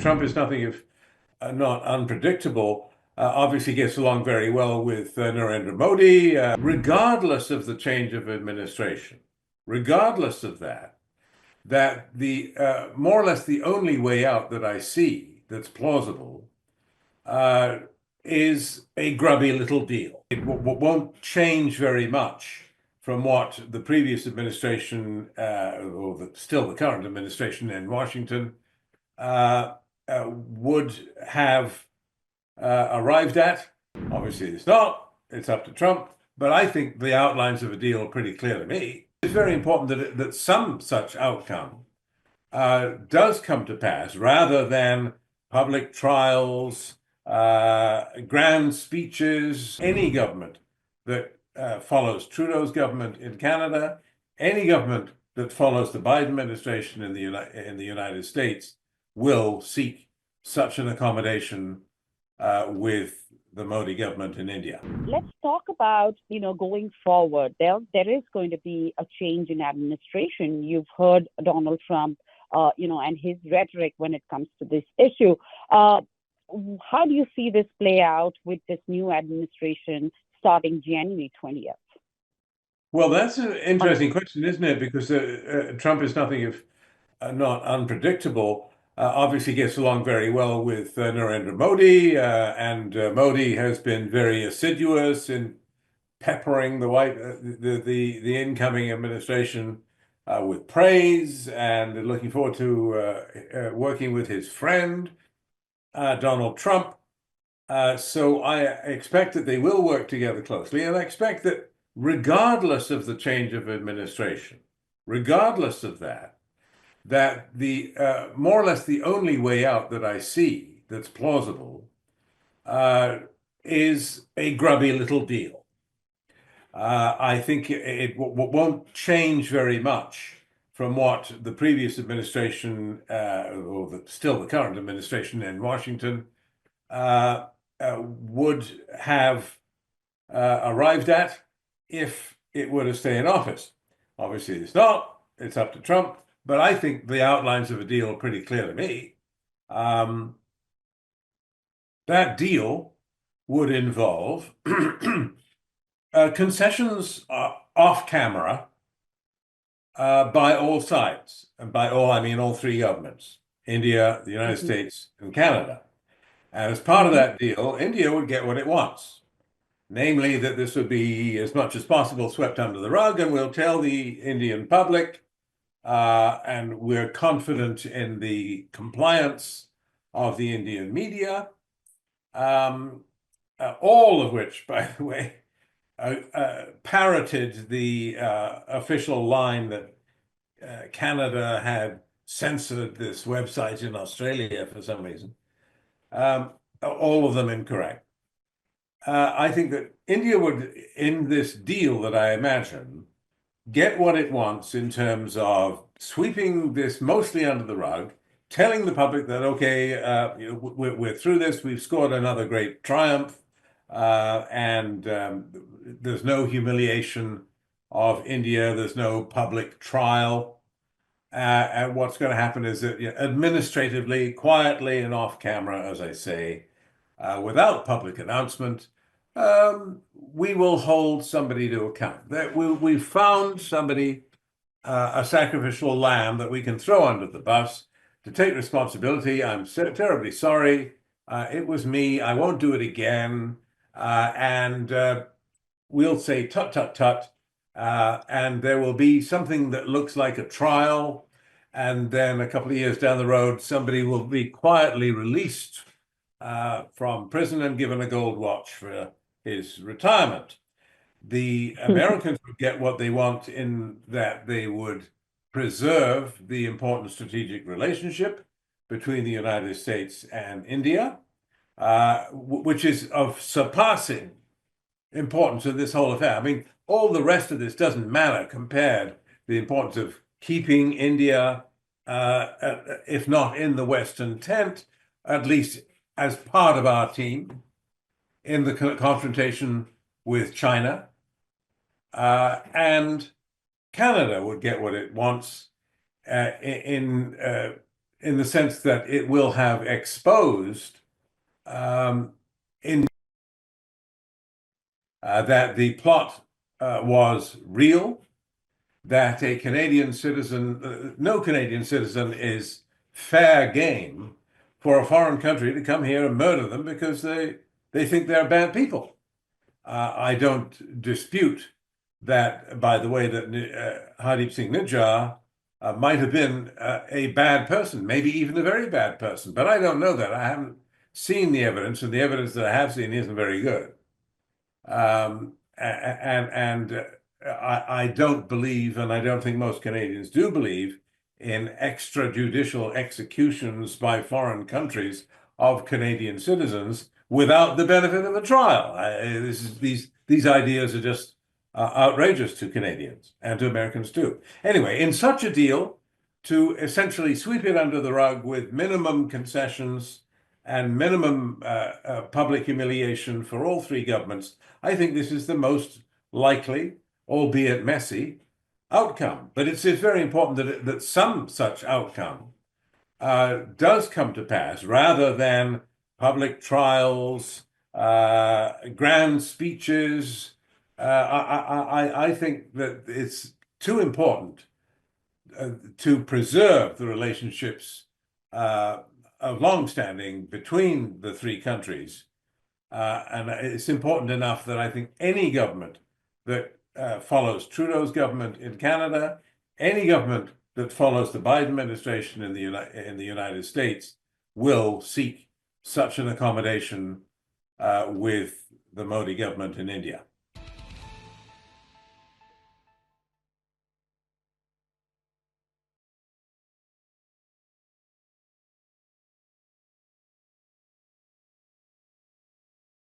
Trump is nothing if not unpredictable. Obviously gets along very well with Narendra Modi, regardless of the change of administration. Regardless of that, the more or less the only way out that I see that's plausible is a grubby little deal. It won't change very much from what the previous administration, still the current administration in Washington, would have arrived at. Obviously, it's not. It's up to Trump. But I think the outlines of a deal are pretty clear to me. It's very important that some such outcome does come to pass rather than public trials, grand speeches. Any government that follows Trudeau's government in Canada, any government that follows the Biden administration in the United States will seek such an accommodation with the Modi government in India. Let's talk about, going forward. There is going to be a change in administration. You've heard Donald Trump, and his rhetoric when it comes to this issue. How do you see this play out with this new administration starting January 20th? Well, that's an interesting question, isn't it? Because Trump is nothing if not unpredictable. Obviously gets along very well with Narendra Modi, and Modi has been very assiduous in peppering the incoming administration with praise, and looking forward to working with his friend Donald Trump. So I expect that they will work together closely, and I expect that regardless of the change of administration, regardless of that the more or less the only way out that I see that's plausible is a grubby little deal. I think it won't change very much from what the previous administration, still the current administration in Washington, would have arrived at if it were to stay in office. Obviously, it's not. It's up to Trump. But I think the outlines of a deal are pretty clear to me. That deal would involve concessions off camera by all sides. And by all, I mean all three governments, India, the United States, and Canada. And as part of that deal, India would get what it wants. Namely, that this would be as much as possible swept under the rug, and we'll tell the Indian public, and we're confident in the compliance of the Indian media, all of which, by the way, parroted the official line that Canada had censored this website in Australia for some reason. All of them incorrect. I think that India would, in this deal that I imagine, get what it wants in terms of sweeping this mostly under the rug, telling the public that, okay, we're through this, we've scored another great triumph, and there's no humiliation of India, there's no public trial. And what's going to happen is that administratively, quietly, and off camera, as I say, without public announcement, we will hold somebody to account. That we've found somebody, a sacrificial lamb that we can throw under the bus to take responsibility. I'm terribly sorry. It was me. I won't do it again. And we'll say tut, tut, tut. And there will be something that looks like a trial. And then a couple of years down the road, somebody will be quietly released from prison and given a gold watch for his retirement. The Americans would get what they want in that they would preserve the important strategic relationship between the United States and India, which is of surpassing importance in this whole affair. I mean, all the rest of this doesn't matter compared to the importance of keeping India, if not in the Western tent, at least as part of our team in the confrontation with China. And Canada would get what it wants in in the sense that it will have exposed in that the plot was real, that a Canadian citizen, no Canadian citizen is fair game for a foreign country to come here and murder them because they think they're bad people. I don't dispute that, by the way, that Hardeep Singh Nijjar might have been a bad person, maybe even a very bad person, but I don't know that. I haven't seen the evidence, and the evidence that I have seen isn't very good. I don't believe, and I don't think most Canadians do believe, in extrajudicial executions by foreign countries of Canadian citizens without the benefit of a trial. These ideas are just outrageous to Canadians and to Americans too. Anyway, in such a deal, to essentially sweep it under the rug with minimum concessions and minimum public humiliation for all three governments, I think this is the most likely, albeit messy, outcome. But it's very important that some such outcome does come to pass rather than public trials, grand speeches. I think that it's too important to preserve the relationships of long-standing between the three countries. And it's important enough that I think any government that follows Trudeau's government in Canada, any government that follows the Biden administration in the United States will seek such an accommodation with the Modi government in India.